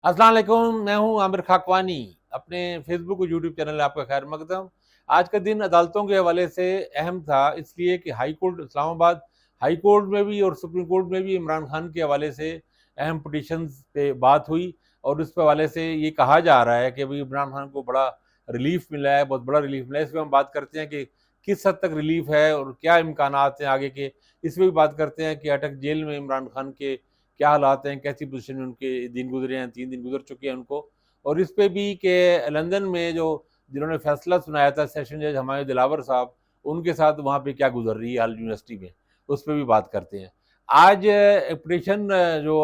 अस्सलाम वालेकुम, मैं हूं आमिर खाकवानी। अपने फेसबुक और यूट्यूब चैनल में आपका खैर मकदम। आज का दिन अदालतों के हवाले से अहम था, इसलिए कि high court Islamabad high court में भी और सुप्रीम कोर्ट में भी इमरान खान के हवाले से अहम पिटिशंस पे बात हुई। और उस हवाले से ये कहा जा रहा है कि भाई इमरान खान को बड़ा रिलीफ मिला है, बहुत बड़ा रिलीफ मिला है। इस पर हम बात करते हैं कि किस हद तक रिलीफ है और क्या इम्कान हैं आगे के। इस पर भी बात करते हैं कि अटक जेल में इमरान खान के क्या हालात हैं, कैसी पोजीशन में उनके दिन गुजरे हैं, 3 दिन गुजर चुके हैं उनको। और इस पे भी कि लंदन में जो जिन्होंने फैसला सुनाया था सेशन जज हमारे दिलावर साहब, उनके साथ वहाँ पे क्या गुजर रही है हाल यूनिवर्सिटी में, उस पर भी बात करते हैं। आज पिटिशन जो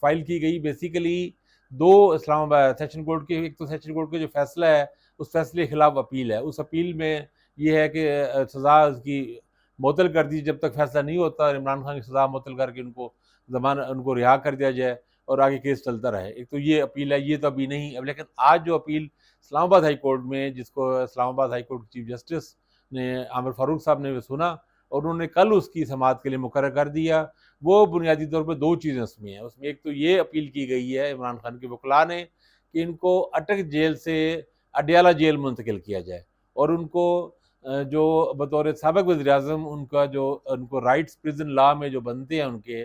फाइल की गई, बेसिकली दो इस्लामाबाद सेशन कोर्ट के, एक तो सेशन कोर्ट का जो फैसला है उस फैसले के खिलाफ अपील है। उस अपील में ये है कि सज़ा की मुअत्तल कर दी जब तक फैसला नहीं होता, और इमरान खान की सज़ा मुअत्तल करके उनको रिहा कर दिया जाए और आगे केस चलता रहे। एक तो ये अपील है, ये तो अभी नहीं। अब लेकिन आज जो अपील इस्लामाबाद हाई कोर्ट में, जिसको Islamabad high court chief justice ने आमिर फारूक साहब ने सुना और उन्होंने कल उसकी समाअत के लिए मुकर्रर कर दिया, वो बुनियादी तौर पर दो चीज़ें उसमें हैं। उसमें एक तो ये अपील की गई है इमरान खान के वकला ने कि इनको अटक जेल से अडयाला जेल मुंतकिल किया जाए, और उनको जो बतौर साबिक़ वज़ीर-ए-आज़म उनका जो उनको राइट्स प्रिज़न लॉ में जो बनते हैं उनके,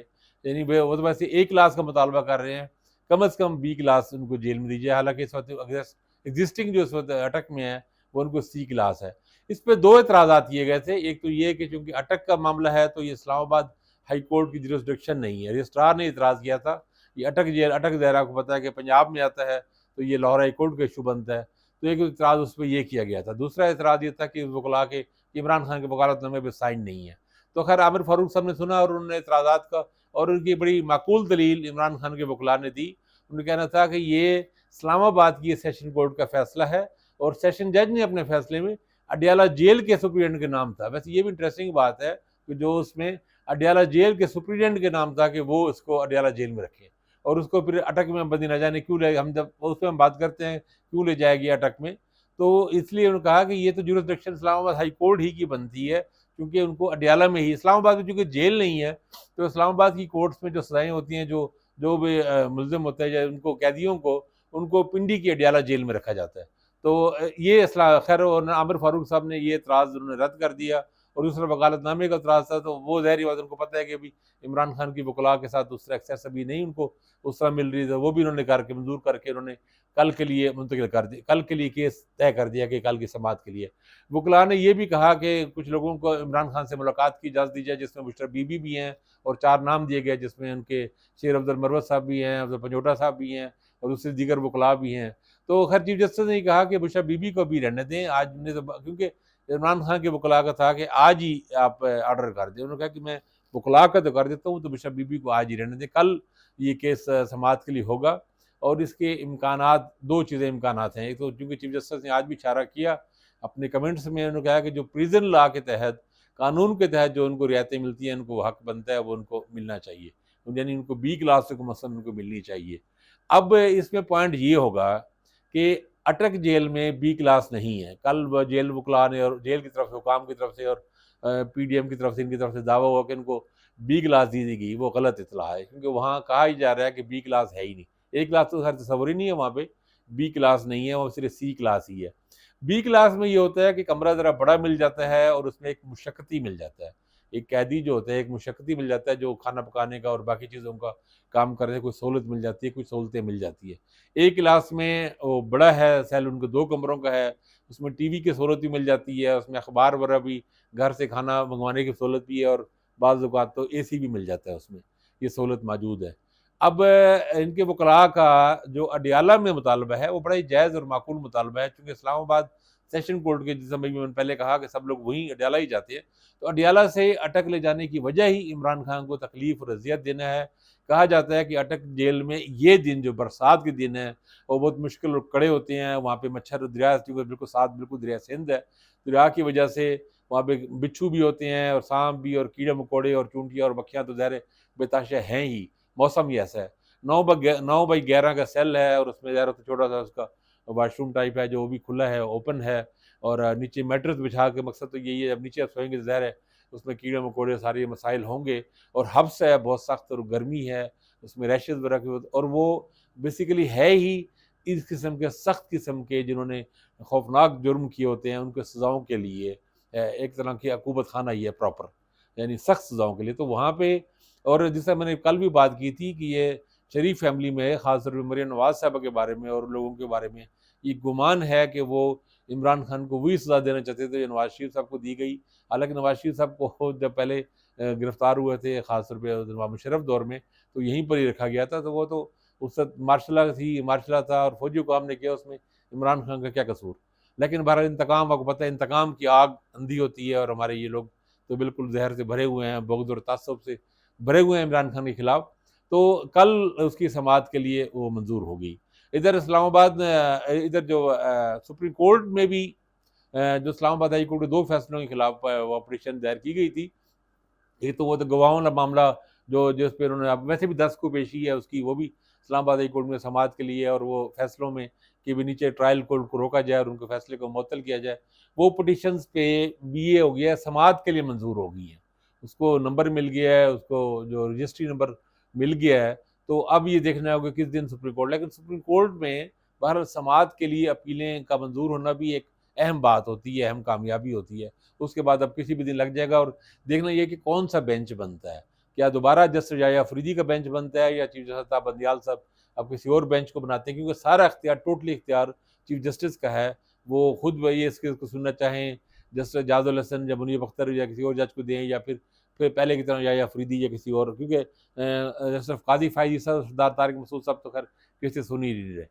यानी वो तो वैसे ए क्लास का मुतालबा कर रहे हैं, कम से कम बी क्लास उनको जेल में दी जाए। हालाँकि इस वक़्त एग्जिस्टिंग जो इस वक़्त अटक में है, वो उनको सी क्लास है। इस पे 2 एतराज़ात किए गए थे। एक तो ये कि चूँकि अटक का मामला है, तो ये इस्लामाबाद हाई कोर्ट की जुरिसडिक्शन नहीं है। रजिस्ट्रार ने एतराज़ किया था। ये अटक जेल, अटक ज़रा आपको पता है कि पंजाब में आता है, तो ये लाहौर हाई कोर्ट का इश्यू बनता है। तो एक एतराज़ उस पे ये किया गया था। दूसरा एतराज़ ये था कि वकला के इमरान खान के वकालतनामे पे साइन नहीं है। तो खैर आमिर फारूक साहब ने सुना और उन्होंने एतराज़ात का, और उनकी बड़ी माकूल दलील इमरान खान के वकला ने दी। उनका कहना था कि ये इस्लामाबाद की सेशन कोर्ट का फैसला है, और सेशन जज ने अपने फैसले में अडयाला जेल के सुप्रीडेंट के नाम था। वैसे ये भी इंटरेस्टिंग बात है कि जो उसमें अडयाला जेल के सुप्रीडेंट के नाम था कि वो इसको अडयाला जेल में रखें, और उसको फिर अटक में बंदी न जाने क्यों ले, हम जब उस पर हम बात करते हैं क्यों ले जाएगी अटक में, तो इसलिए उन्होंने कहा कि ये तो जुरिसडिक्शन इस्लामाबाद हाई कोर्ट ही की बनती है, क्योंकि उनको अडयाला में ही, इस्लामाबाद में चूँकि जेल नहीं है, तो इस्लामाबाद की कोर्ट्स में जो सज़ाएँ होती हैं, जो जो भी मुल्ज़िम होता है या उनको कैदियों को, उनको पिंडी की अडयाला जेल में रखा जाता है। तो ये इसला खैर आमिर फारूक साहब ने ये एतराज़ उन्होंने रद्द कर दिया, और दूसरा वकालतनामे का एतराज़ था, तो वो ज़ाहिर बात उनको पता है कि अभी इमरान खान की वकला के साथ दूसरा एक्सेस अभी नहीं उनको उस तरह मिल रही, तो वो भी उन्होंने करके मंजूर करके उन्होंने कल के लिए मुंतकिल कर दी, कल के लिए केस तय कर दिया कि कल की समाअत के लिए। वकला ने ये भी कहा कि कुछ लोगों को इमरान खान से मुलाकात की इजाज़त दी जाए, जिसमें मुशर्रफ बीबी भी हैं, और 4 नाम दिए गए, जिसमें उनके शेर अब्दुल मरवत साहब भी हैं, अब्दुल पंजोटा साहब भी हैं, और दूसरे दीगर वकला भी हैं। तो खैर चीफ जस्टिस ने कहा कि मुशर्रफ बीबी को भी रहने दें आज, ने तो क्योंकि इमरान खान के वकला का था कि आज ही आप ऑर्डर कर दें। उन्होंने कहा कि मैं वकला का तो कर देता हूँ, तो मुशर्रफ बीबी को आज ही रहने दें, कल ये केस समाअत के लिए होगा। और इसके इम्कानात, 2 चीज़ें इम्कानात हैं। एक तो चूँकि चीफ जस्टिस ने आज भी इशारा किया अपने कमेंट्स में, उन्होंने कहा कि जो प्रिज़न लॉ के तहत, कानून के तहत जो उनको रियायतें मिलती हैं, उनको हक बनता है, वो उनको मिलना चाहिए। यानी उनको बी क्लास से मसलन उनको मिलनी चाहिए। अब इसमें पॉइंट ये होगा कि अटक जेल में बी क्लास नहीं है। कल जेल वकला ने और जेल की तरफ से, हुकाम की तरफ से और पीडीएम की तरफ से, इनकी तरफ से दावा हुआ कि इनको बी क्लास दी गई, वो गलत इतला है, क्योंकि वहाँ कहा ही जा रहा है कि बी क्लास है ही नहीं। ए क्लास तो खैर तस्वुर ही नहीं है वहाँ पे, बी क्लास नहीं है, वो सिर्फ सी क्लास ही है। बी क्लास में ये होता है कि कमरा ज़रा बड़ा मिल जाता है, और उसमें एक मुशक्कती मिल जाता है। एक कैदी जो होता है, एक मुशक्कती मिल जाता है, जो खाना पकाने का और बाकी चीज़ों का काम करने की कोई सहूलत मिल जाती है, कुछ सहूलतें मिल जाती है। ए क्लास में वो बड़ा है सेल, उनको 2 कमरों का है, उसमें टीवी की सहूलत भी मिल जाती है, उसमें अखबार वगैरह भी, घर से खाना मंगवाने की सहूलत भी है, और बाज़ औक़ात तो एसी भी मिल जाता है उसमें, ये सहूलत मौजूद है। अब इनके वकला का जो अडयाला में मुतालबा है, वो बड़ा ही जायज़ और माकूल मुतालबा है, चूँकि इस्लामाबाद सेशन कोर्ट के, जिस समय भी मैंने पहले कहा कि सब लोग वहीं अडयाला ही जाते हैं, तो अडयाला से अटक ले जाने की वजह ही इमरान खान को तकलीफ़ और अज़ियत देना है। कहा जाता है कि अटक जेल में ये दिन, जो बरसात के दिन है, वो बहुत मुश्किल और कड़े होते हैं। वहाँ पे मच्छर, दरिया बिल्कुल साथ, बिल्कुल दरिया सिंध है। दरिया की वजह से वहाँ पे बिच्छू भी होते हैं, और सांप भी, और कीड़े मकोड़े और चूंटियाँ और मक्खियाँ तो ज़ाहिर बेताशा हैं ही, मौसम ही ऐसा है। 9 बाई 11 का सेल है, और उसमें ज़ाहिर छोटा सा उसका वाशरूम टाइप है, जो वो भी खुला है, ओपन है, और नीचे मैट्रेस बिछा के, मकसद तो यही है, जब नीचे आप सोएंगे ज़ाहिर है उसमें कीड़े मकोड़े सारे मसाइल होंगे, और हब्स है बहुत सख्त, और गर्मी है, उसमें रैशेज़ वगैरह की, और वो बेसिकली है ही इस किस्म के सख्त किस्म के, जिन्होंने खौफनाक जुर्म किए होते हैं उनके सज़ाओं के लिए एक तरह की अकूबत खाना ही है प्रॉपर, यानी सख्त सज़ाओं के लिए। तो वहाँ पे, और जिससे मैंने कल भी बात की थी कि ये शरीफ फैमिली में ख़ासतौर पर मरियम नवाज़ साहिबा के बारे में और लोगों के बारे में ये गुमान है कि वो इमरान खान को वही सज़ा देना चाहते थे जो नवाज़ शरीफ साहब को दी गई। हालाँकि नवाज़ शरीफ साहब को जब पहले गिरफ्तार हुए थे ख़ासतौर पे नवाब मुशर्रफ दौर में, तो यहीं पर ही रखा गया था। तो वो तो उस वक़्त मार्शल लॉ था और फ़ौजी हुकाम ने किया, उसमें इमरान खान का क्या कसूर? लेकिन बहरहाल इंतकाम, आपको पता है इंतकाम की आग अंधी होती है, और हमारे ये लोग तो बिल्कुल ज़हर से भरे हुए हैं, बुग़्ज़ और तअस्सुब से भरे हुए हैं इमरान खान के खिलाफ। तो कल उसकी समाअत के लिए वो मंज़ूर हो गई। इधर इस्लामाबाद इधर जो सुप्रीम कोर्ट में भी जो इस्लामाबाद हाई कोर्ट के 2 फैसलों के खिलाफ वो पिटीशन दायर की गई थी। एक तो वो तो गवाहों वाला मामला, जो जिस पे उन्होंने, अब वैसे भी 10 को पेशी है उसकी, वो भी इस्लामाबाद हाई कोर्ट में समाअत के लिए, और वो फैसलों में कि भी नीचे ट्रायल कोर्ट को रोका जाए और उनके फैसले को मुअत्तल किया जाए, वो पिटीशंस पे भी ये हो गया है, समाअत के लिए मंजूर हो गई है। उसको नंबर मिल गया है, उसको जो रजिस्ट्री नंबर मिल गया है। तो अब ये देखना होगा किस दिन सुप्रीम कोर्ट, लेकिन सुप्रीम कोर्ट में बहरहाल समाअत के लिए अपीलें का मंजूर होना भी एक अहम बात होती है, अहम कामयाबी होती है। उसके बाद अब किसी भी दिन लग जाएगा, और देखना ये कि कौन सा बेंच बनता है। क्या दोबारा जस्टिस याया अफरीदी का बेंच बनता है, या चीफ जस्टिस साहब बंदियाल साहब अब किसी और बेंच को बनाते हैं, क्योंकि सारा इख्तियार, टोटली इख्तियार चीफ जस्टिस का है। वो खुद वही इस केस को सुनना चाहें जस्टिस एजाजुल हसन या मुनीब अख्तर या किसी और जज को दें, या फिर पहले की तरह याया अफरीदी या किसी और, क्योंकि जस्टिस कादी फायजी साहब, सरदार तारिक मसूद साहब तो खैर किसी सुन ही नहीं रहे।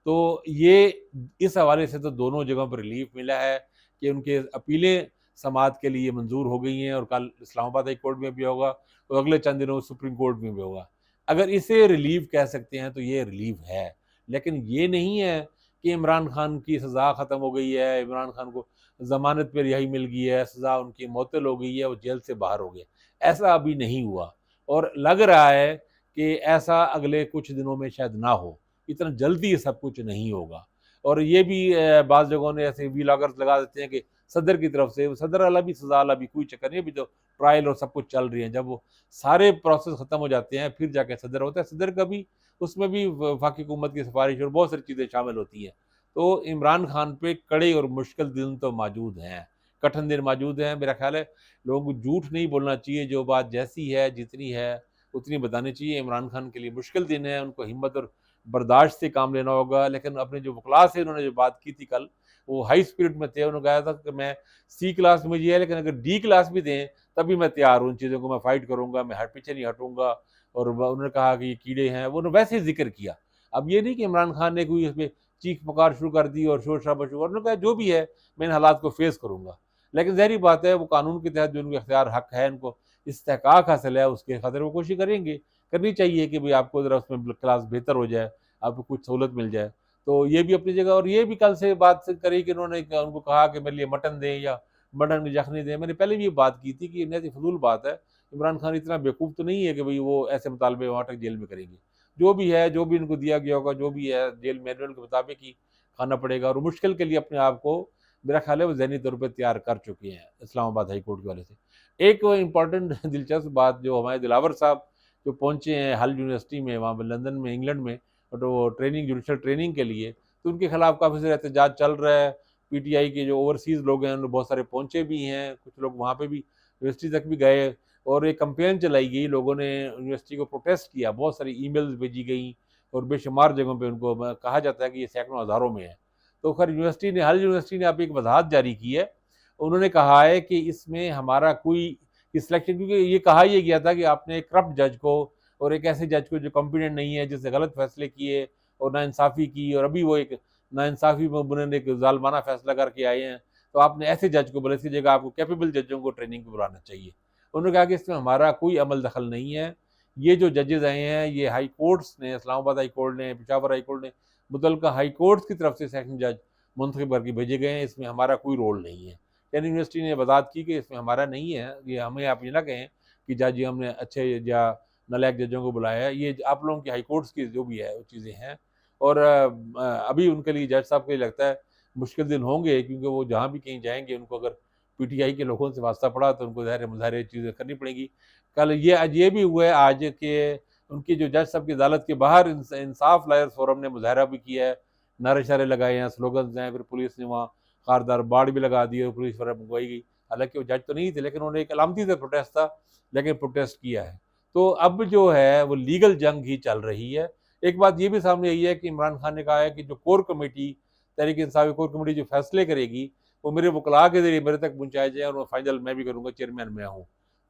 तो ये इस हवाले से तो दोनों जगहों पर रिलीफ मिला है कि उनके अपीलें समाअत के लिए मंजूर हो गई हैं, और कल इस्लामाबाद हाई कोर्ट में भी होगा, और अगले चंद दिनों में सुप्रीम कोर्ट में भी होगा। अगर इसे रिलीफ कह सकते हैं तो ये रिलीफ है, लेकिन ये नहीं है कि इमरान खान की सज़ा ख़त्म हो गई है, इमरान खान को ज़मानत पे रिहाई मिल गई है, सज़ा उनकी मुअत्तल हो गई है, वो जेल से बाहर हो गए। ऐसा अभी नहीं हुआ, और लग रहा है कि ऐसा अगले कुछ दिनों में शायद ना हो, इतना जल्दी सब कुछ नहीं होगा। और ये भी बाज़ लोगों ने ऐसे व्लॉगर्स लगा देते हैं कि सदर की तरफ से, सदर वाला भी, सज़ा वाला भी, कोई चक्कर नहीं, अभी तो ट्रायल और सब कुछ चल रही है। जब वो सारे प्रोसेस खत्म हो जाते हैं फिर जाके सदर होता है। सदर का भी, उसमें भी वफाकी हुकूमत की सिफारिश और बहुत सारी चीज़ें शामिल होती हैं। तो इमरान खान पे कड़े और मुश्किल दिन तो मौजूद हैं, कठिन दिन मौजूद हैं। मेरा ख्याल है लोगों को झूठ नहीं बोलना चाहिए, जो बात जैसी है, जितनी है, उतनी बतानी चाहिए। इमरान खान के लिए मुश्किल दिन है, उनको हिम्मत और बर्दाश्त से काम लेना होगा। लेकिन अपने जो वकला से उन्होंने जो बात की थी कल, वो हाई स्पिरिट में थे। उन्होंने कहा था कि मैं सी क्लास में मुझे है, लेकिन अगर डी क्लास भी दें तभी मैं तैयार हूँ, उन चीज़ों को मैं फाइट करूँगा, मैं हट पीछे नहीं हटूँगा। और उन्होंने कहा कि ये कीड़े हैं, वो उन्होंने वैसे ही जिक्र किया। अब ये नहीं कि इमरान खान ने कोई इसमें चीख पुकार शुरू कर दी और शोर शराबा शुरू, उन्होंने कहा जो भी है मैं इन हालात को फेस करूँगा। लेकिन ज़ाहिर बात है, वो कानून के तहत जो उनके इख्तियार हक है, इनको इस्तेहकाक हासिल है, उसके खातिर वो कोशिश करेंगे, करनी चाहिए कि भाई आपको ज़रा उसमें क्लास बेहतर हो जाए, आपको कुछ सहूलत मिल जाए। तो ये भी अपनी जगह, और ये भी कल से बात से करी कि उन्होंने उनको कहा कि मेरे लिए मटन दें या मटन की यखनी दें। मैंने पहले भी ये बात की थी कि ये नहायत फजूल बात है। इमरान खान इतना बेवकूफ़ तो नहीं है कि भाई वो ऐसे मुतालबे वहाँ तक जेल में करेंगे। जो भी है, जो भी इनको दिया गया होगा, जो भी है जेल मैनुअल के मुताबिक ही खाना पड़ेगा, और मुश्किल के लिए अपने आप को, मेरा ख्याल है वो ज़हनी तौर पे तैयार कर चुके हैं इस्लामाबाद हाई कोर्ट के हवाले से। एक इम्पॉर्टेंट दिलचस्प बात, जो हमारे दिलावर साहब जो पहुँचे हैं हल यूनिवर्सिटी में, वहाँ पे लंदन में, इंग्लैंड में, तो ट्रेनिंग, जुडिशल ट्रेनिंग के लिए, तो उनके खिलाफ काफ़ी सारा एहतजाज चल रहा है। पीटीआई के जो ओवरसीज़ लोग हैं, उनमें बहुत सारे पहुँचे भी हैं, कुछ लोग वहाँ पे भी यूनिवर्सिटी तक भी गए, और एक कैंपेन चलाई गई, लोगों ने यूनिवर्सिटी को प्रोटेस्ट किया, बहुत सारी ईमेल्स भेजी गई, और बेशुमार जगहों पे उनको कहा जाता है कि ये सैकड़ों हज़ारों में है। तो खैर हल यूनिवर्सिटी ने अब एक वज़ाहत जारी की है। उन्होंने कहा है कि इसमें हमारा कोई सिलेक्शन, क्योंकि ये कहा ये गया था कि आपने एक करप्ट जज को, और एक ऐसे जज को जो कॉम्पिटेंट नहीं है, जिसने गलत फैसले किए और नाइंसाफ़ी की, और अभी वो एक नाइंसाफ़ी में बुने एक ज़ालिमाना फैसला करके आए हैं, तो आपने ऐसे जज को बोला, इसकी जगह आपको कैपेबल जजों को ट्रेनिंग पे बुलाना चाहिए। उन्होंने कहा कि इसमें हमारा कोई अमल दखल नहीं है। ये जो जजेस आए हैं, ये हाई कोर्ट्स ने, इस्लामाबाद हाई कोर्ट ने, पेशावर हाई कोर्ट ने, मुतल्लिका हाई कोर्ट्स की तरफ से सेशन जज मुंतखब करके भेजे गए हैं, इसमें हमारा कोई रोल नहीं है। यानी यूनिवर्सिटी ने वज़ाहत की कि इसमें हमारा नहीं है, ये हमें आप ये ना कहें कि जज हमने अच्छे या नालायक जजों को बुलाया है, ये आप लोगों की हाई कोर्ट्स की जो भी है वो चीज़ें हैं। और अभी उनके लिए, जज साहब को ये लगता है मुश्किल दिन होंगे, क्योंकि वो जहाँ भी कहीं जाएँगे, उनको अगर पीटीआई के लोगों से वास्ता पड़ा तो उनको ज़ाहिर है मुज़ाहिरे चीज़ें करनी पड़ेंगी। कल ये आज ये भी हुआ है आज के उनकी जो जज साहब की अदालत के बाहर इंसाफ लायर्स फोरम ने मुजाहरा भी किया है, नारे शारे लगाए हैं, स्लोगन्स हैं, फिर पुलिस ने वहाँ खारदार बाड़ भी लगा दिए, पुलिस वगैरह मंगवाई गई। हालांकि वो जज तो नहीं थे, लेकिन उन्होंने एक अलामती से प्रोटेस्ट था, लेकिन प्रोटेस्ट किया है। तो अब जो है वो लीगल जंग ही चल रही है। एक बात ये भी सामने आई है कि इमरान खान ने कहा है कि जो core committee, Tehreek Insaf core committee जो फैसले करेगी, वो मेरे वकला के जरिए मेरे तक पहुँचाए जाए, और फाइनल मैं भी करूँगा, चेयरमैन मैं हूँ।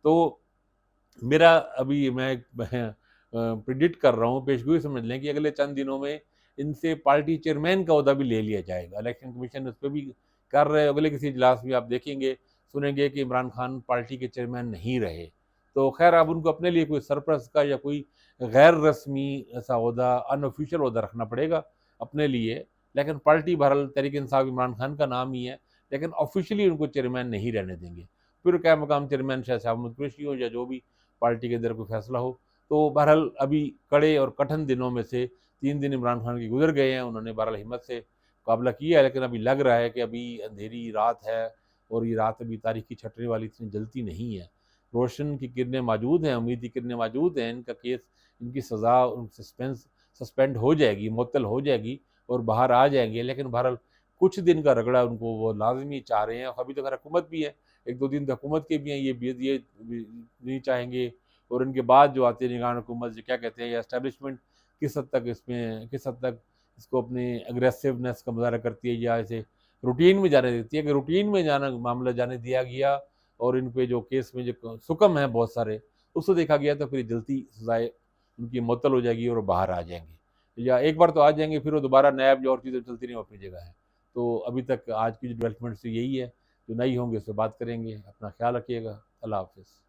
तो मेरा अभी मैं प्रिडिक्ट कर रहा हूँ, पेशगोई समझ लें कि अगले चंद दिनों में इनसे पार्टी चेयरमैन का ओहदा भी ले लिया जाएगा। इलेक्शन कमीशन उस पर भी कर रहे हैं। अगले किसी इजलास में आप देखेंगे, सुनेंगे कि इमरान खान पार्टी के चेयरमैन नहीं रहे। तो खैर अब उनको अपने लिए कोई सरप्लस का या कोई गैर रस्मी ऐसा ओहदा, अनऑफिशियल ओहदा रखना पड़ेगा अपने लिए। लेकिन पार्टी बहरहाल तहरीक इंसाफ इमरान खान का नाम ही है, लेकिन ऑफिशियली उनको चेयरमैन नहीं रहने देंगे। फिर क्या मकाम चेयरमैन शाह साहब अहमद कुरैशी हो या जो भी पार्टी के अंदर कोई फैसला हो। तो बहरहाल अभी कड़े और कठिन दिनों में से 3 दिन इमरान खान के गुजर गए हैं। उन्होंने बहरहाल हिम्मत से मुकाबला किया है, लेकिन अभी लग रहा है कि अभी अंधेरी रात है, और ये रात अभी तारीख की छटने वाली इतनी जलती नहीं है। रोशन की किरणें मौजूद हैं, उम्मीद की किरणें मौजूद हैं। इनका केस, इनकी सज़ा सस्पेंड हो जाएगी, मुअत्तल हो जाएगी और बाहर आ जाएंगे। लेकिन बहरहाल कुछ दिन का रगड़ा उनको वो लाजमी चाह रहे हैं। अभी तो खैर हुकूमत भी है, 1-2 दिन तक हुकूमत के भी हैं, ये नहीं चाहेंगे। और इनके बाद जो आती है निगरान हुकूमत, जो क्या कहते हैं, या एस्टेब्लिशमेंट किस हद तक इसमें, किस हद तक इसको अपनी अग्रेसिवनेस का मुजाहरा करती है, या इसे रूटीन में जाने देती है। कि रूटीन में जाना, मामला जाने दिया गया और इन पे जो केस में जो सुकम है बहुत सारे, उसको देखा गया, तो फिर जल्दी सजाएं उनकी मुअत्तल हो जाएगी और बाहर आ जाएंगे। या एक बार तो आ जाएंगे, फिर वो दोबारा नैब जो और चीज़ें चलती नहीं, वो अपनी जगह है। तो अभी तक आज की जो डेवलपमेंट्स यही है। जो नई होंगे उस पर बात करेंगे। अपना ख्याल रखिएगा। अल्लाह हाफिज़।